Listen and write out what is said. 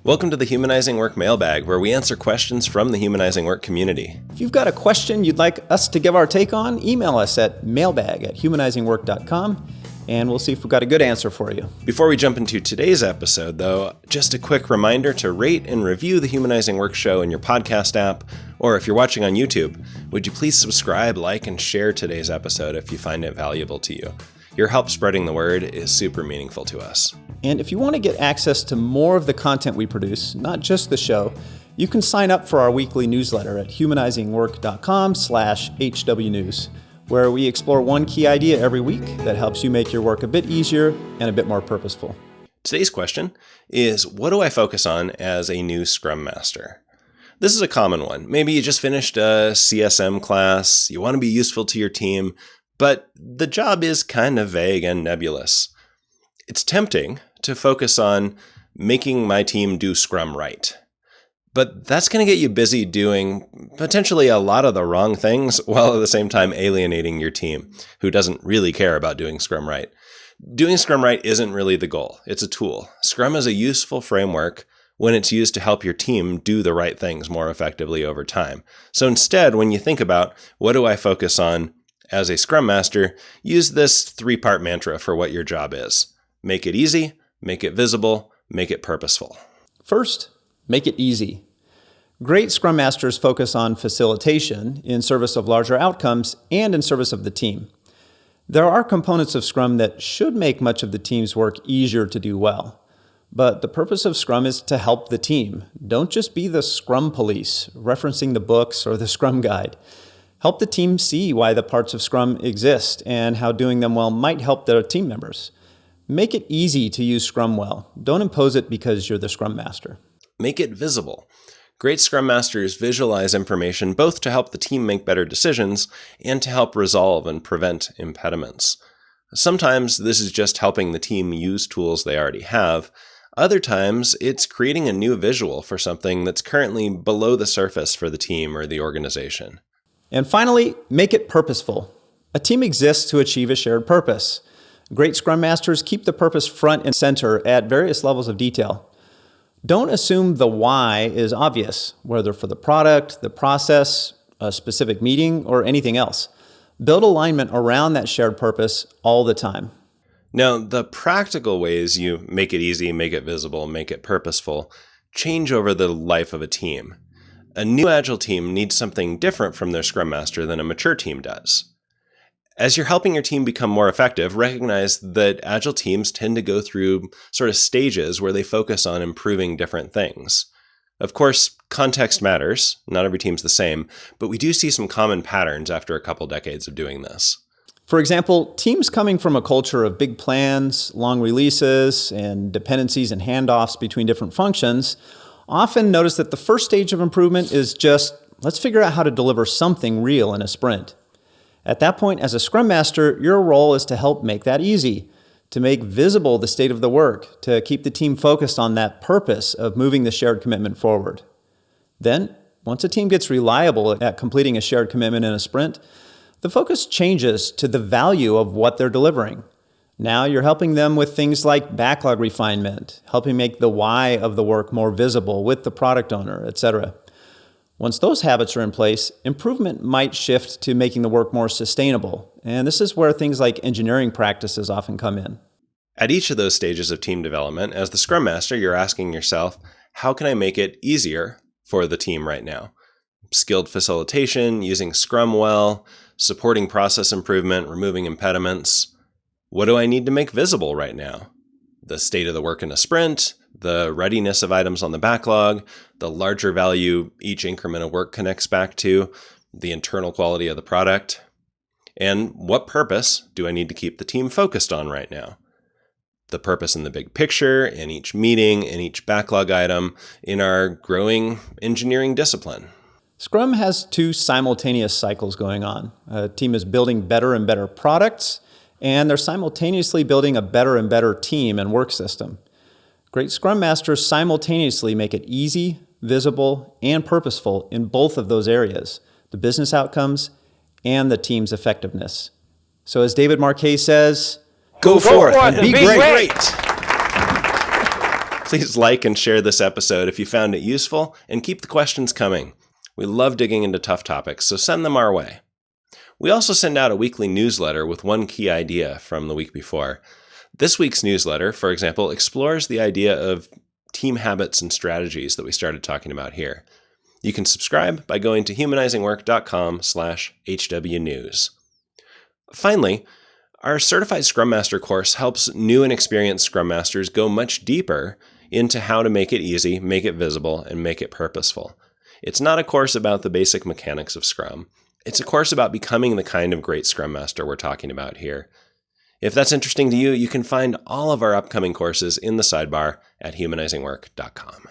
Welcome to the Humanizing Work Mailbag, where we answer questions from the Humanizing Work community. If you've got a question you'd like us to give our take on, email us at mailbag@humanizingwork.com, and we'll see if we've got a good answer for you. Before we jump into today's episode, though, just a quick reminder to rate and review the Humanizing Work show in your podcast app, or if you're watching on YouTube, would you please subscribe, like, and share today's episode if you find it valuable to you. Your help spreading the word is super meaningful to us. And if you want to get access to more of the content we produce, not just the show, you can sign up for our weekly newsletter at humanizingwork.com/hwnews, where we explore one key idea every week that helps you make your work a bit easier and a bit more purposeful. Today's question is, what do I focus on as a new Scrum Master? This is a common one. Maybe you just finished a CSM class, you want to be useful to your team, but the job is kind of vague and nebulous. It's tempting to focus on making my team do Scrum right. But that's going to get you busy doing potentially a lot of the wrong things while at the same time alienating your team, who doesn't really care about doing Scrum right. Doing Scrum right isn't really the goal. It's a tool. Scrum is a useful framework when it's used to help your team do the right things more effectively over time. So instead, when you think about what do I focus on as a Scrum Master, use this three-part mantra for what your job is. Make it easy, make it visible, make it purposeful. First, make it easy. Great Scrum Masters focus on facilitation in service of larger outcomes and in service of the team. There are components of Scrum that should make much of the team's work easier to do well. But the purpose of Scrum is to help the team. Don't just be the Scrum police, referencing the books or the Scrum guide. Help the team see why the parts of Scrum exist and how doing them well might help their team members. Make it easy to use Scrum well. Don't impose it because you're the Scrum Master. Make it visible. Great Scrum Masters visualize information both to help the team make better decisions and to help resolve and prevent impediments. Sometimes this is just helping the team use tools they already have. Other times, it's creating a new visual for something that's currently below the surface for the team or the organization. And finally, make it purposeful. A team exists to achieve a shared purpose. Great Scrum Masters keep the purpose front and center at various levels of detail. Don't assume the why is obvious, whether for the product, the process, a specific meeting, or anything else. Build alignment around that shared purpose all the time. Now, the practical ways you make it easy, make it visible, make it purposeful change over the life of a team. A new Agile team needs something different from their Scrum Master than a mature team does. As you're helping your team become more effective, recognize that Agile teams tend to go through sort of stages where they focus on improving different things. Of course, context matters. Not every team's the same, but we do see some common patterns after a couple decades of doing this. For example, teams coming from a culture of big plans, long releases, and dependencies and handoffs between different functions often notice that the first stage of improvement is just, let's figure out how to deliver something real in a sprint. At that point, as a Scrum Master, your role is to help make that easy, to make visible the state of the work, to keep the team focused on that purpose of moving the shared commitment forward. Then, once a team gets reliable at completing a shared commitment in a sprint, the focus changes to the value of what they're delivering. Now you're helping them with things like backlog refinement, helping make the why of the work more visible with the product owner, etc. Once those habits are in place, improvement might shift to making the work more sustainable. And this is where things like engineering practices often come in. At each of those stages of team development, as the Scrum Master, you're asking yourself, how can I make it easier for the team right now? Skilled facilitation, using Scrum well, supporting process improvement, removing impediments. What do I need to make visible right now? The state of the work in a sprint, the readiness of items on the backlog, the larger value each increment of work connects back to, the internal quality of the product. And what purpose do I need to keep the team focused on right now? The purpose in the big picture, in each meeting, in each backlog item, in our growing engineering discipline. Scrum has two simultaneous cycles going on. A team is building better and better products, and they're simultaneously building a better and better team and work system. Great Scrum Masters simultaneously make it easy, visible, and purposeful in both of those areas, the business outcomes and the team's effectiveness. So as David Marquez says, Go forth and be great. Please like and share this episode if you found it useful, and keep the questions coming. We love digging into tough topics, so send them our way. We also send out a weekly newsletter with one key idea from the week before. This week's newsletter, for example, explores the idea of team habits and strategies that we started talking about here. You can subscribe by going to humanizingwork.com/HWnews. Finally, our Certified Scrum Master course helps new and experienced Scrum Masters go much deeper into how to make it easy, make it visible, and make it purposeful. It's not a course about the basic mechanics of Scrum. It's a course about becoming the kind of great Scrum Master we're talking about here. If that's interesting to you, you can find all of our upcoming courses in the sidebar at humanizingwork.com.